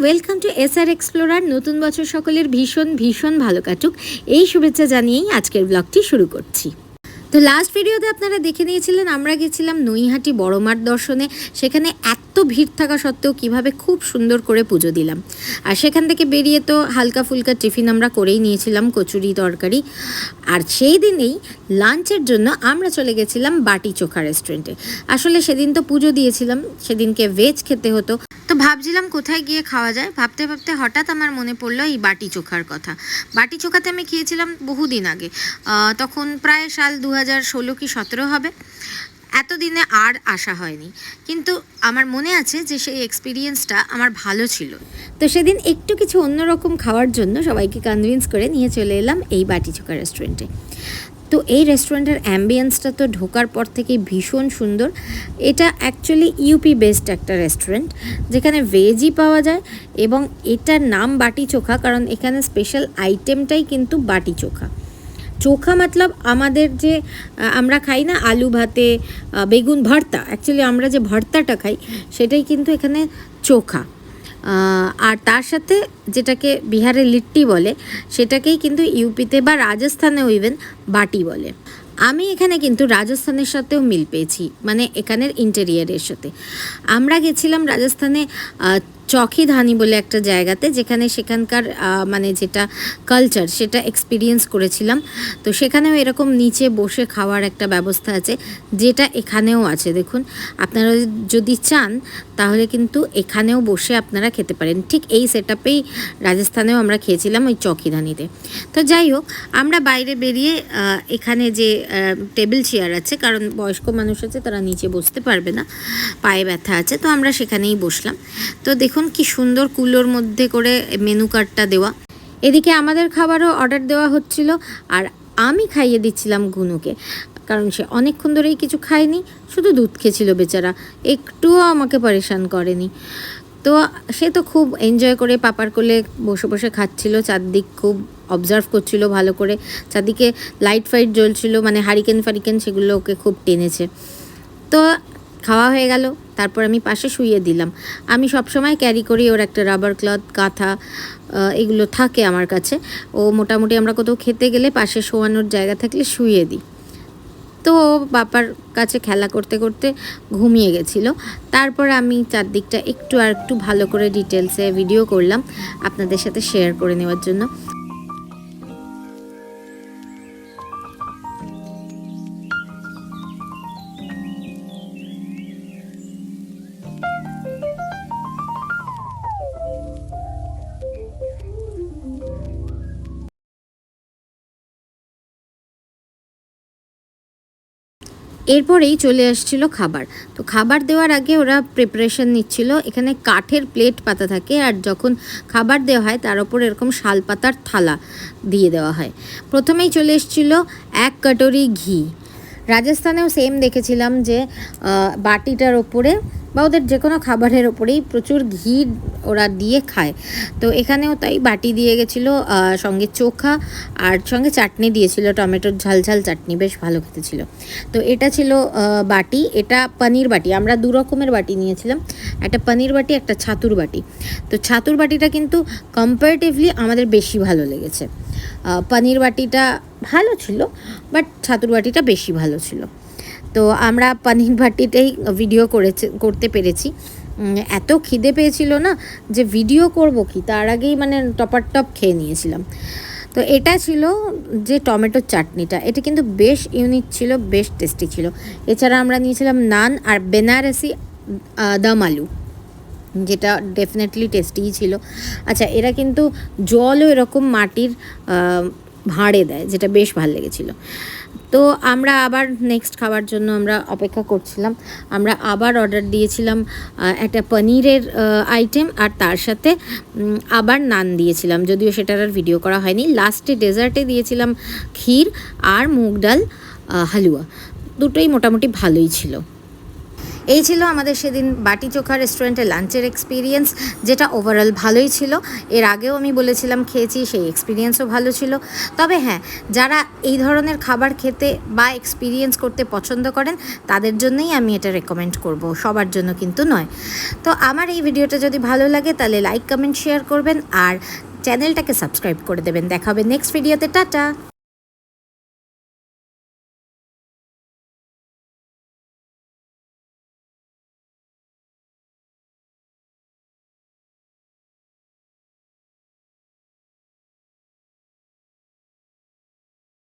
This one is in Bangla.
Welcome to SR explorer. নতুন বছর সকলের ভীষণ ভীষণ ভালো কাটুক এই শুভেচ্ছা জানিয়েই আজকের ব্লগটি শুরু করছি। তো লাস্ট ভিডিওতে আপনারা দেখে নিয়েছিলেন আমরা গেছিলাম নৈহাটি বড় মাঠ দর্শনে। সেখানে এত ভিড় থাকা সত্ত্বেও কিভাবে খুব সুন্দর করে পুজো দিলাম। আর সেখান থেকে বেরিয়ে তো হালকা ফুলকা টিফিন আমরা করেই নিয়েছিলাম, কচুরি তরকারি। আর সেই দিনেই লাঞ্চের জন্য আমরা চলে গেছিলাম বাটি চোখা রেস্টুরেন্টে। আসলে সেদিন তো পুজো দিয়েছিলাম, সেদিনকে ভেজ খেতে হতো, তো ভাবছিলাম কোথায় গিয়ে খাওয়া যায়। ভাবতে ভাবতে হঠাৎ আমার মনে পড়লো এই বাটি চোখার কথা। বাটি চোখাতে আমি খেয়েছিলাম বহুদিন আগে, তখন প্রায় সাল 2016 কি 17 হবে। এতদিনে আর আসা হয়নি, কিন্তু আমার মনে আছে যে সেই এক্সপিরিয়েন্সটা আমার ভালো ছিল। তো সেদিন একটু কিছু অন্যরকম খাওয়ার জন্য সবাইকে কনভিন্স করে নিয়ে চলে এলাম এই বাটি চোখা রেস্টুরেন্টে। তো এই রেস্টুরেন্টের অ্যাম্বিয়েন্সটা তো ঢোকার পর থেকেই ভীষণ সুন্দর। এটা অ্যাকচুয়ালি ইউপি বেসড একটা রেস্টুরেন্ট, যেখানে ভেজই পাওয়া যায়, এবং এটার নাম বাটি চোখা কারণ এখানে স্পেশাল আইটেমটাই কিন্তু বাটি চোখা। চোখা মতলব আমাদের যে আমরা খাই না আলু ভাতে বেগুন ভর্তা, অ্যাকচুয়ালি আমরা যে ভর্তাটা খাই সেটাই কিন্তু এখানে চোখা। আর তার সাথে যেটাকে বিহারে লিট্টি বলে সেটাকেই কিন্তু ইউপিতে বা রাজস্থানেও ইভেন বাটি বলে। আমি এখানে কিন্তু রাজস্থানের সাথেও মিল পেয়েছি, মানে এখানের ইন্টেরিয়ারের সাথে। আমরা গেছিলাম রাজস্থানে চকি ধানি বলে একটা জায়গাতে, যেখানে সেখানকার মানে যেটা কালচার সেটা এক্সপিরিয়েন্স করেছিলাম। তো সেখানেও এরকম নিচে বসে খাওয়ার একটা ব্যবস্থা আছে, যেটা এখানেও আছে। দেখুন, আপনারা যদি চান তাহলে কিন্তু এখানেও বসে আপনারা খেতে পারেন। ঠিক এই সেটআপেই রাজস্থানেও আমরা খেয়েছিলাম ওই চকি ধানিতে। তো যাই হোক, আমরা বাইরে বেরিয়ে এখানে যে টেবিল চেয়ার আছে, কারণ বয়স্ক মানুষ আছে তারা নিচে বসতে পারবে না, পায়ে ব্যথা আছে, তো আমরা সেখানেই বসলাম। তো দেখুন কি সুন্দর কুলোর মধ্যে করে মেনু কার্ডটা দেওয়া। এদিকে আমাদের খাবারও অর্ডার দেওয়া হচ্ছিল, আর আমি খাইয়ে দিচ্ছিলাম গুনুকে, কারণ সে অনেকক্ষণ ধরেই কিছু খায়নি, শুধু দুধ খেয়েছিল বেচারা, একটুও আমাকে পরেশান করেনি। তো সে তো খুব এনজয় করে পাপার কোলে বসে বসে খাচ্ছিল, চারদিক খুব অবজার্ভ করছিল ভালো করে। চারদিকে লাইট ফাইট জ্বলছিল, মানে হারিকেন ফারিকেন, সেগুলো ওকে খুব টেনেছে। তো খাওয়া হয়ে গেল, তারপর আমি পাশে শুইয়ে দিলাম। আমি সবসময় ক্যারি করি ওর একটা রাবার ক্লথ, কাঁথা, এগুলো থাকে আমার কাছে। ও মোটামুটি আমরা কোথাও খেতে গেলে পাশে শোয়ানোর জায়গা থাকলে শুইয়ে দিই। তো বাবার কাছে খেলা করতে করতে ঘুমিয়ে গেছিলো। তারপর আমি চারদিকটা একটু আর একটু ভালো করে ডিটেলসে ভিডিও করলাম আপনাদের সাথে শেয়ার করে নেওয়ার জন্য। এরপরেই চলে আসছিল খাবার। তো খাবার দেওয়ার আগে ওরা প্রিপারেশন নিচ্ছিল। এখানে কাঠের প্লেট পাতা থাকে, আর যখন খাবার দেওয়া হয় তার ওপর এরকম শাল পাতার থালা দিয়ে দেওয়া হয়। প্রথমেই চলে এসেছিল 1 কাটোরি ঘি। রাজস্থানেও সেম দেখেছিলাম যে বাটিটার ওপরে বা ওদের যে কোনো খাবারের ওপরেই প্রচুর ঘি ওরা দিয়ে খায়। তো এখানেও তাই বাটি দিয়ে গেছিলো, সঙ্গে চোখা, আর সঙ্গে চাটনি দিয়েছিল, টমেটোর ঝাল ঝাল চাটনি, বেশ ভালো খেতে ছিল। তো এটা ছিল বাটি, এটা পনির বাটি। আমরা 2 রকমের বাটি নিয়েছিলাম, একটা পনির বাটি, একটা ছাতুর বাটি। তো ছাতুর বাটিটা কিন্তু কম্পারেটিভলি আমাদের বেশি ভালো লেগেছে। পনির বাটিটা ভালো ছিল, বাট ছাতুর বাটিটা বেশি ভালো ছিল। তো আমরা পনির বাটিটাই ভিডিও করতে পেরেছি। এত খিদে পেয়েছিল না যে ভিডিও করব কি, তার আগেই মানে টপ খেয়ে নিয়েছিলাম। তো এটা ছিল যে টমেটোর চাটনিটা, এটা কিন্তু বেশ ইউনিক ছিল, বেশ টেস্টি ছিল। এছাড়া আমরা নিয়েছিলাম নান আর বেনারসি দম আলু, যেটা ডেফিনেটলি টেস্টিই ছিল। আচ্ছা, এরা কিন্তু জলও এরকম মাটির ভাঁড়ে দেয়, যেটা বেশ ভালো লেগেছিলো। তো আমরা আবার নেক্সট খাওয়ার জন্য আমরা অপেক্ষা করছিলাম। আমরা আবার অর্ডার দিয়েছিলাম একটা পনিরের আইটেম, আর তার সাথে আবার নান দিয়েছিলাম, যদিও সেটার আর ভিডিও করা হয়নি। লাস্টে ডেজার্টে দিয়েছিলাম ক্ষীর আর মুগ ডাল হালুয়া, দুটোই মোটামুটি ভালোই ছিল। এই ছিল আমাদের সেদিন বাটি চোখা রেস্টুরেন্টে লাঞ্চের এক্সপিরিয়েন্স, যেটা ওভারঅল ভালোই ছিল। এর আগেও আমি বলেছিলাম খেয়েছি, সেই এক্সপিরিয়েন্সও ভালো ছিল। তবে হ্যাঁ, যারা এই ধরনের খাবার খেতে বা এক্সপিরিয়েন্স করতে পছন্দ করেন তাদের জন্যই আমি এটা রেকমেন্ড করব, সবার জন্য কিন্তু নয়। তো আমার এই ভিডিওটা যদি ভালো লাগে তাহলে লাইক, কমেন্ট, শেয়ার করবেন আর চ্যানেলটাকে সাবস্ক্রাইব করে দেবেন। দেখা হবে নেক্সট ভিডিওতে। টাটা।